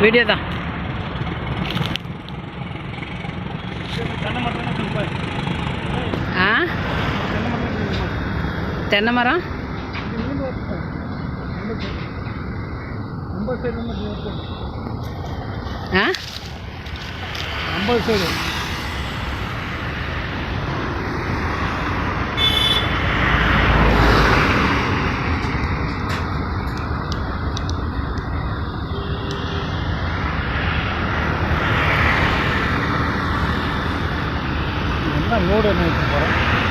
Video தான். ஆ தென்னை மரம் ஆ 50 சைடு என்ன லோடு என்ன போகிறேன்.